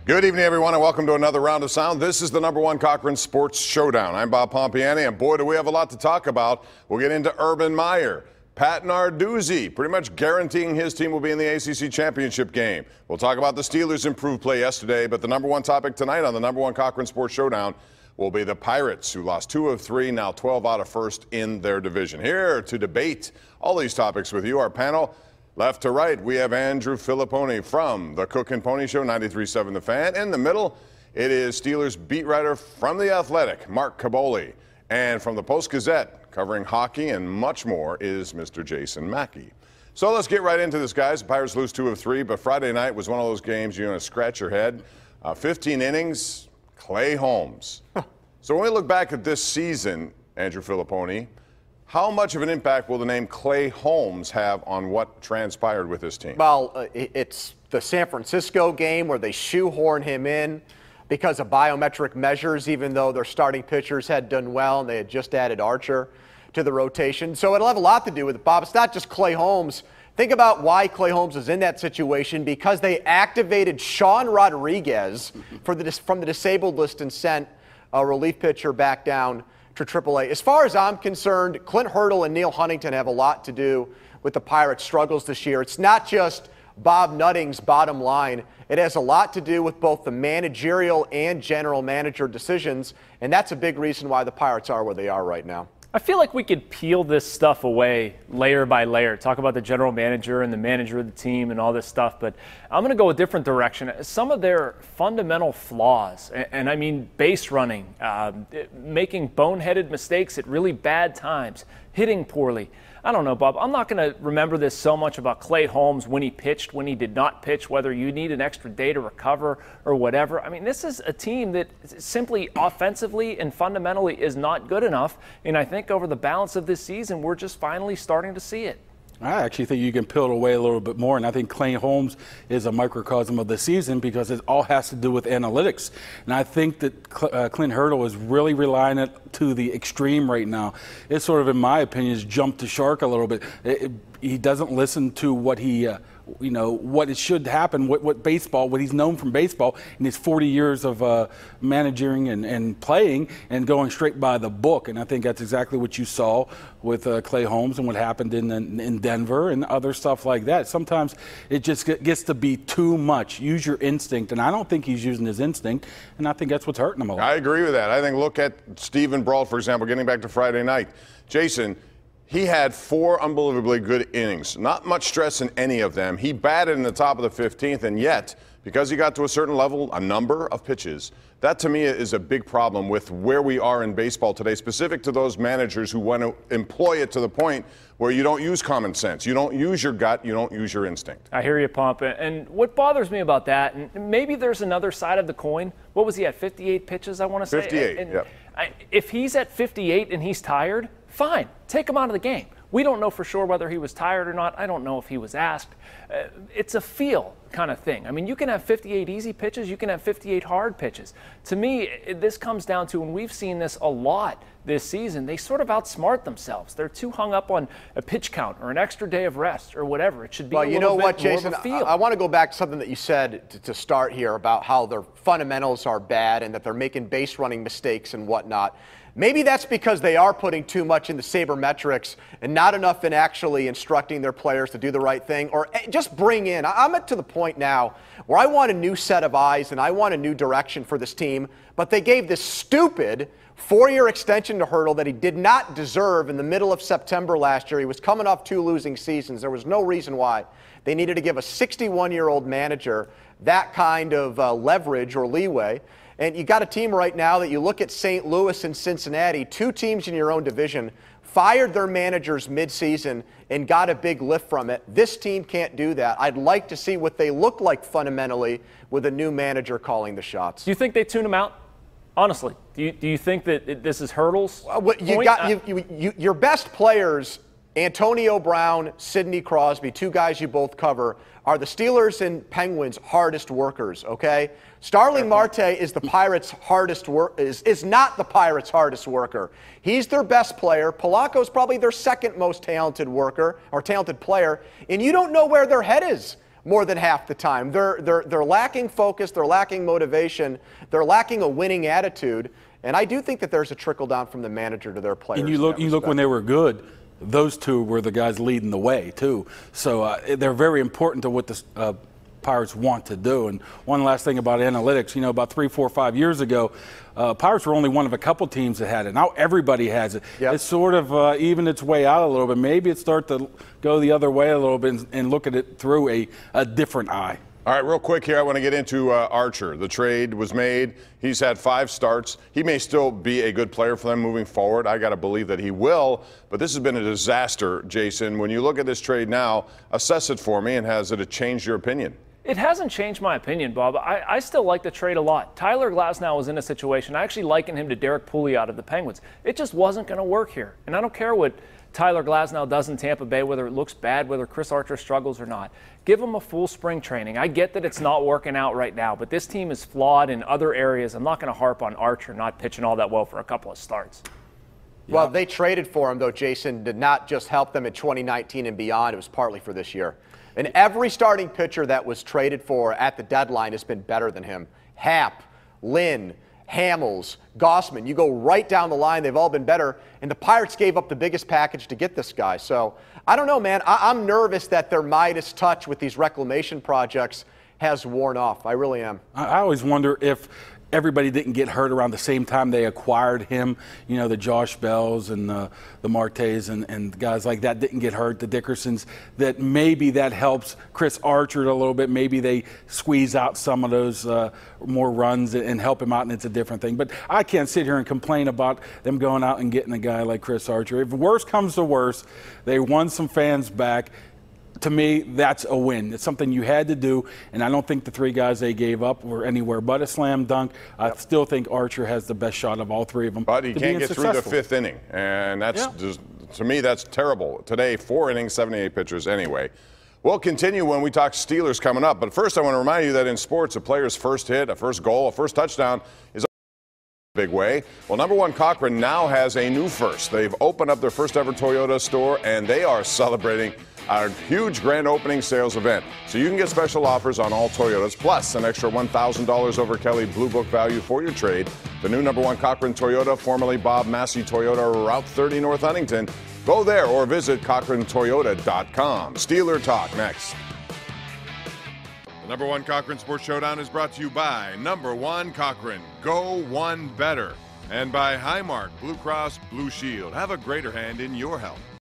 Good evening, everyone, and welcome to another round of sound. This is the #1 Cochran Sports Showdown. I'm Bob Pompeani, and boy, do we have a lot to talk about. We'll get into Urban Meyer, Pat Narduzzi, pretty much guaranteeing his team will be in the ACC championship game. We'll talk about the Steelers' improved play yesterday, but the #1 topic tonight on the #1 Cochran Sports Showdown will be the Pirates, who lost 2 of 3, now 12 out of first in their division. Here to debate all these topics with you, our panel. Left to right, we have Andrew Fillipponi from the Cochran Show, 93.7 The Fan. In the middle, it is Steelers beat writer from The Athletic, Mark Kaboly. And from the Post-Gazette, covering hockey and much more, is Mr. Jason Mackey. So let's get right into this, guys. The Pirates lose 2 of 3, but Friday night was one of those games you're going to scratch your head. 15 innings, Clay Holmes. So when we look back at this season, Andrew Fillipponi, how much of an impact will the name Clay Holmes have on what transpired with this team? Well, it's the San Francisco game where they shoehorn him in because of biometric measures, even though their starting pitchers had done well and they had just added Archer to the rotation. So it'll have a lot to do with it, Bob. It's not just Clay Holmes. Think about why Clay Holmes is in that situation, because they activated Sean Rodriguez from the disabled list and sent a relief pitcher back down to AAA. As far as I'm concerned, Clint Hurdle and Neil Huntington have a lot to do with the Pirates' struggles this year. It's not just Bob Nutting's bottom line. It has a lot to do with both the managerial and general manager decisions, and that's a big reason why the Pirates are where they are right now. I feel like we could peel this stuff away layer by layer, talk about the general manager and the manager of the team and all this stuff, but I'm going to go a different direction. Some of their fundamental flaws, and I mean base running, making boneheaded mistakes at really bad times, hitting poorly. I don't know, Bob. I'm not going to remember this so much about Clay Holmes when he pitched, when he did not pitch, whether you need an extra day to recover or whatever. I mean, this is a team that simply offensively and fundamentally is not good enough. And I think over the balance of this season, we're just finally starting to see it. I actually think you can peel it away a little bit more, and I think Clay Holmes is a microcosm of the season because it all has to do with analytics. And I think that Clint Hurdle is really relying it to the extreme right now. It's sort of, in my opinion, has jumped the shark a little bit. He doesn't listen to what he what it should happen, what he's known from baseball in his 40 years of managing and playing and going straight by the book. And I think that's exactly what you saw with Clay Holmes and what happened in Denver and other stuff like that. Sometimes it just gets to be too much. Use your instinct, and I don't think he's using his instinct, and I think that's what's hurting him a lot. I agree with that. I think look at Steven Brault, for example, getting back to Friday night. Jason, he had 4 unbelievably good innings. Not much stress in any of them. He batted in the top of the 15th, and yet, because he got to a certain level, a number of pitches, that to me is a big problem with where we are in baseball today, specific to those managers who want to employ it to the point where you don't use common sense. You don't use your gut. You don't use your instinct. I hear you, Pomp. And what bothers me about that, and maybe there's another side of the coin. What was he at, 58 pitches, I want to say? 58, yeah. If he's at 58 and he's tired, fine, take him out of the game. We don't know for sure whether he was tired or not. I don't know if he was asked. It's a feel kind of thing. I mean, you can have 58 easy pitches, you can have 58 hard pitches. To me, this comes down to, and we've seen this a lot this season, they sort of outsmart themselves. They're too hung up on a pitch count or an extra day of rest or whatever. It should be well, a you know little what, bit more Jason, of a feel. I want to go back to something that you said to start here about how their fundamentals are bad and that they're making base running mistakes and whatnot. Maybe that's because they are putting too much in the sabermetrics and not enough in actually instructing their players to do the right thing, or just bring in. I'm to the point now where I want a new set of eyes and I want a new direction for this team, but they gave this stupid 4-year extension to Hurdle that he did not deserve in the middle of September last year. He was coming off 2 losing seasons. There was no reason why they needed to give a 61-year-old manager that kind of leverage or leeway. And you got a team right now that you look at St. Louis and Cincinnati, 2 teams in your own division, fired their managers midseason and got a big lift from it. This team can't do that. I'd like to see what they look like fundamentally with a new manager calling the shots. Do you think they tune him out? Honestly, do you think that this is Hurdle's your best players, Antonio Brown, Sidney Crosby, 2 guys you both cover, are the Steelers and Penguins' hardest workers, okay? Starling Marte is the Pirates' hardest is not the Pirates' hardest worker. He's their best player. Polanco's probably their second most talented worker or talented player, and you don't know where their head is more than half the time. They're lacking focus, they're lacking motivation, they're lacking a winning attitude, and I do think that there's a trickle down from the manager to their players. And you look when they were good, those two were the guys leading the way too. So they're very important to what the Pirates want to do. And one last thing about analytics, about 3, 4, 5 years ago, Pirates were only one of a couple teams that had it. Now everybody has it. Yep. It's sort of even its way out a little bit. Maybe it starts to go the other way a little bit and look at it through a different eye. All right, real quick here, I want to get into Archer. The trade was made. He's had 5 starts. He may still be a good player for them moving forward. I got to believe that he will, but this has been a disaster, Jason. When you look at this trade now, assess it for me, and has it changed your opinion? It hasn't changed my opinion, Bob. I still like the trade a lot. Tyler Glasnow was in a situation, I actually liken him to Derek Pouliot out of the Penguins. It just wasn't going to work here. And I don't care what Tyler Glasnow does in Tampa Bay, whether it looks bad, whether Chris Archer struggles or not. Give him a full spring training. I get that it's not working out right now, but this team is flawed in other areas. I'm not going to harp on Archer not pitching all that well for a couple of starts. Yeah. Well, they traded for him, though, Jason, did not just help them in 2019 and beyond. It was partly for this year. And every starting pitcher that was traded for at the deadline has been better than him. Happ, Lynn, Hamels, Gossman. You go right down the line, they've all been better. And the Pirates gave up the biggest package to get this guy. So, I don't know, man. I'm nervous that their Midas touch with these reclamation projects has worn off. I really am. I always wonder if everybody didn't get hurt around the same time they acquired him. The Josh Bells and the Martes and guys like that didn't get hurt, the Dickersons, that maybe that helps Chris Archer a little bit. Maybe they squeeze out some of those more runs and help him out, and it's a different thing. But I can't sit here and complain about them going out and getting a guy like Chris Archer. If worse comes to worse, they won some fans back. To me, that's a win. It's something you had to do, and I don't think the 3 guys they gave up were anywhere but a slam dunk. I still think Archer has the best shot of all 3 of them. But he can't get through the 5th inning, and that's just, to me, that's terrible. Today, 4 innings, 78 pitchers anyway. We'll continue when we talk Steelers coming up, but first I want to remind you that in sports, a player's first hit, a first goal, a first touchdown is a big way. Well, number 1 Cochran now has a new first. They've opened up their first ever Toyota store, and they are celebrating our huge grand opening sales event. So you can get special offers on all Toyotas, plus an extra $1,000 over Kelly Blue Book value for your trade. The new number 1 Cochran Toyota, formerly Bob Massey Toyota, Route 30 North Huntington. Go there or visit CochranToyota.com. Steeler Talk next. The number 1 Cochran Sports Showdown is brought to you by number 1 Cochran. Go one better. And by Highmark Blue Cross Blue Shield. Have a greater hand in your health.